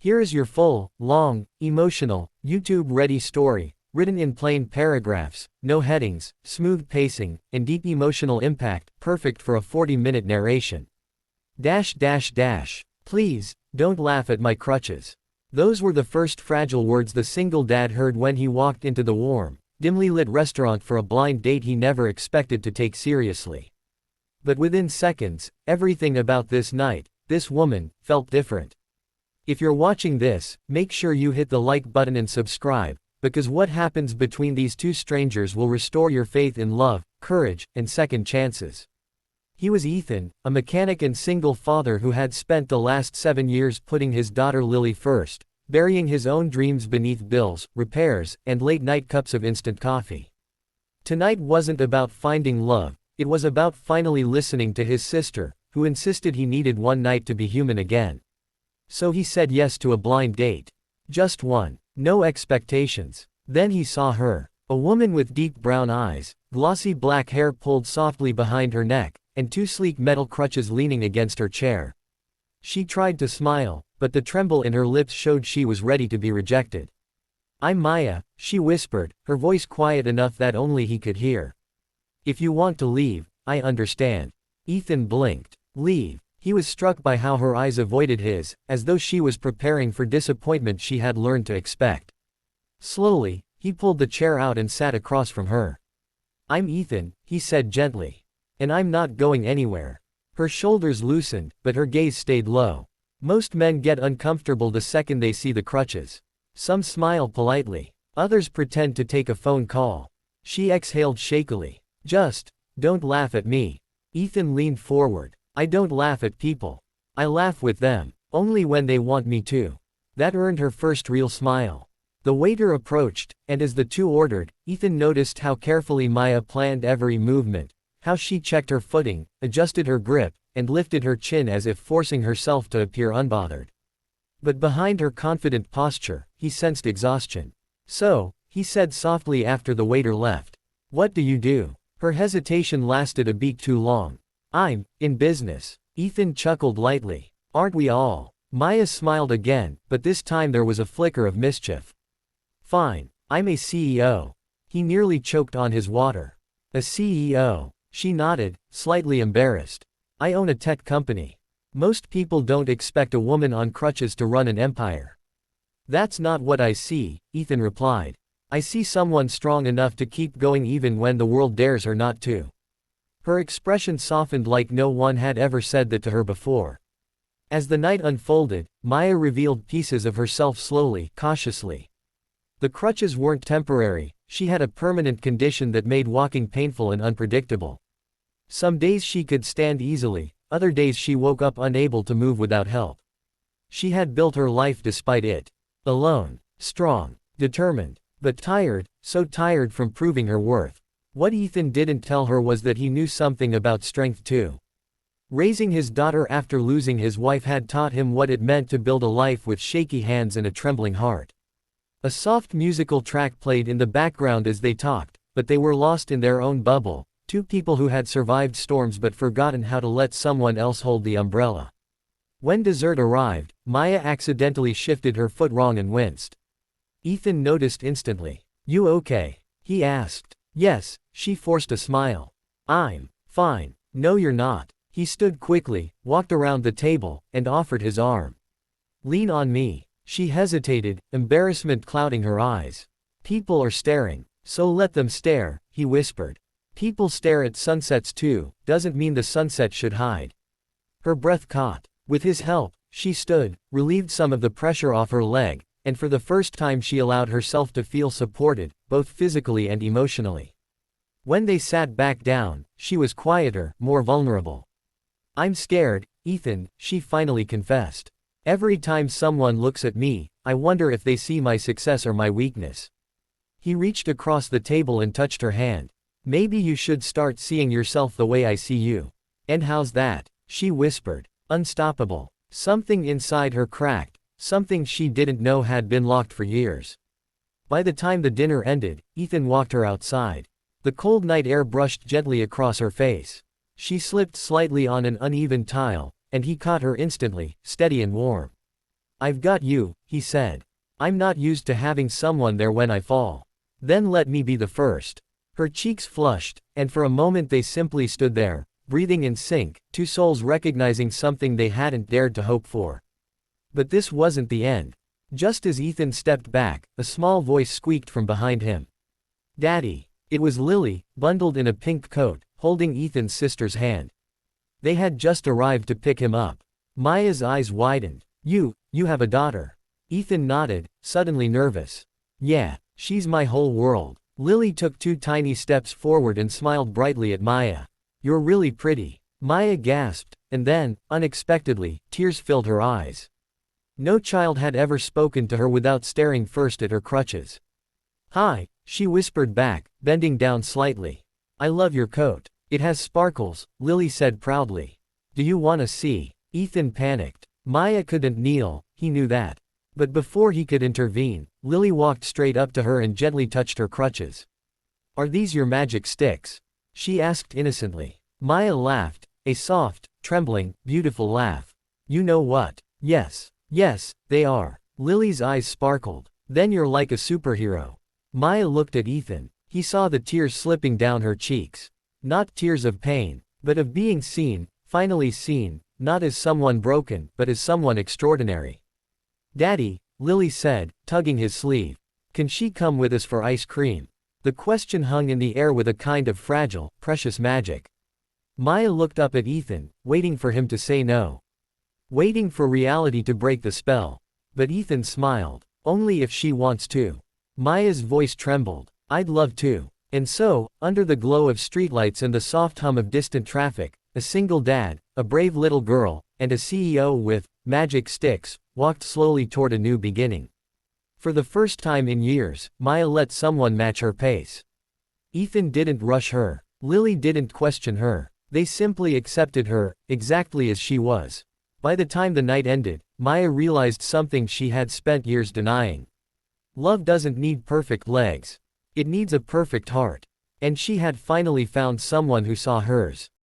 Here is your full, long, emotional, YouTube-ready story, written in plain paragraphs, no headings, smooth pacing, and deep emotional impact, perfect for a 40-minute narration. Please, don't laugh at my crutches. Those were the first fragile words the single dad heard when he walked into the warm, dimly lit restaurant for a blind date he never expected to take seriously. But within seconds, everything about this night, this woman, felt different. If you're watching this, make sure you hit the like button and subscribe, because what happens between these two strangers will restore your faith in love, courage, and second chances. He was Ethan, a mechanic and single father who had spent the last 7 years putting his daughter Lily first, burying his own dreams beneath bills, repairs, and late-night cups of instant coffee. Tonight wasn't about finding love, it was about finally listening to his sister, who insisted he needed one night to be human again. So he said yes to a blind date. Just one. No expectations. Then he saw her. A woman with deep brown eyes, glossy black hair pulled softly behind her neck, and 2 sleek metal crutches leaning against her chair. She tried to smile, but the tremble in her lips showed she was ready to be rejected. "I'm Maya," she whispered, her voice quiet enough that only he could hear. "If you want to leave, I understand." Ethan blinked. Leave? He was struck by how her eyes avoided his, as though she was preparing for disappointment she had learned to expect. Slowly, he pulled the chair out and sat across from her. "I'm Ethan," he said gently. "And I'm not going anywhere." Her shoulders loosened, but her gaze stayed low. Most men get uncomfortable the second they see the crutches. Some smile politely. Others pretend to take a phone call. She exhaled shakily. "Just, don't laugh at me." Ethan leaned forward. "I don't laugh at people. I laugh with them. Only when they want me to." That earned her first real smile. The waiter approached, and as the two ordered, Ethan noticed how carefully Maya planned every movement, how she checked her footing, adjusted her grip, and lifted her chin as if forcing herself to appear unbothered. But behind her confident posture, he sensed exhaustion. "So," he said softly after the waiter left. "What do you do?" Her hesitation lasted a beat too long. "I'm in business." Ethan chuckled lightly. "Aren't we all?" Maya smiled again, but this time there was a flicker of mischief. "Fine. I'm a CEO." He nearly choked on his water. "A CEO?" She nodded, slightly embarrassed. "I own a tech company." Most people don't expect a woman on crutches to run an empire. "That's not what I see," Ethan replied. "I see someone strong enough to keep going even when the world dares her not to." Her expression softened like no one had ever said that to her before. As the night unfolded, Maya revealed pieces of herself slowly, cautiously. The crutches weren't temporary, she had a permanent condition that made walking painful and unpredictable. Some days she could stand easily, other days she woke up unable to move without help. She had built her life despite it. Alone, strong, determined, but tired, so tired from proving her worth. What Ethan didn't tell her was that he knew something about strength too. Raising his daughter after losing his wife had taught him what it meant to build a life with shaky hands and a trembling heart. A soft musical track played in the background as they talked, but they were lost in their own bubble, two people who had survived storms but forgotten how to let someone else hold the umbrella. When dessert arrived, Maya accidentally shifted her foot wrong and winced. Ethan noticed instantly. "You okay?" he asked. "Yes," she forced a smile. "I'm fine." "No you're not." He stood quickly, walked around the table, and offered his arm. "Lean on me." She hesitated, embarrassment clouding her eyes. "People are staring, so let them stare," he whispered. "People stare at sunsets too, doesn't mean the sunset should hide." Her breath caught. With his help, she stood, relieved some of the pressure off her leg, and for the first time she allowed herself to feel supported, both physically and emotionally. When they sat back down, she was quieter, more vulnerable. "I'm scared, Ethan," she finally confessed. "Every time someone looks at me, I wonder if they see my success or my weakness." He reached across the table and touched her hand. "Maybe you should start seeing yourself the way I see you." "And how's that?" she whispered. Unstoppable. Something inside her cracked, something she didn't know had been locked for years. By the time the dinner ended, Ethan walked her outside. The cold night air brushed gently across her face. She slipped slightly on an uneven tile, and he caught her instantly, steady and warm. I've got you, he said. I'm not used to having someone there when I fall. Then let me be the first. Her cheeks flushed, and for a moment they simply stood there, breathing in sync, two souls recognizing something they hadn't dared to hope for. But this wasn't the end. Just as Ethan stepped back, a small voice squeaked from behind him. Daddy. It was Lily, bundled in a pink coat, holding Ethan's sister's hand. They had just arrived to pick him up. Maya's eyes widened. You have a daughter. Ethan nodded, suddenly nervous. Yeah, she's my whole world. Lily took 2 tiny steps forward and smiled brightly at Maya. You're really pretty. Maya gasped, and then, unexpectedly, tears filled her eyes. No child had ever spoken to her without staring first at her crutches. Hi, she whispered back, bending down slightly. I love your coat. It has sparkles, Lily said proudly. Do you want to see? Ethan panicked. Maya couldn't kneel, he knew that. But before he could intervene, Lily walked straight up to her and gently touched her crutches. Are these your magic sticks? She asked innocently. Maya laughed, a soft, trembling, beautiful laugh. You know what? Yes, they are. Lily's eyes sparkled. Then you're like a superhero. Maya looked at Ethan. He saw the tears slipping down her cheeks. Not tears of pain, but of being seen, finally seen, not as someone broken, but as someone extraordinary. Daddy, Lily said, tugging his sleeve. Can she come with us for ice cream? The question hung in the air with a kind of fragile, precious magic. Maya looked up at Ethan, waiting for him to say no. Waiting for reality to break the spell. But Ethan smiled. Only if she wants to. Maya's voice trembled. I'd love to. And so, under the glow of streetlights and the soft hum of distant traffic, a single dad, a brave little girl, and a CEO with magic sticks, walked slowly toward a new beginning. For the first time in years, Maya let someone match her pace. Ethan didn't rush her. Lily didn't question her. They simply accepted her, exactly as she was. By the time the night ended, Maya realized something she had spent years denying. Love doesn't need perfect legs. It needs a perfect heart. And she had finally found someone who saw hers.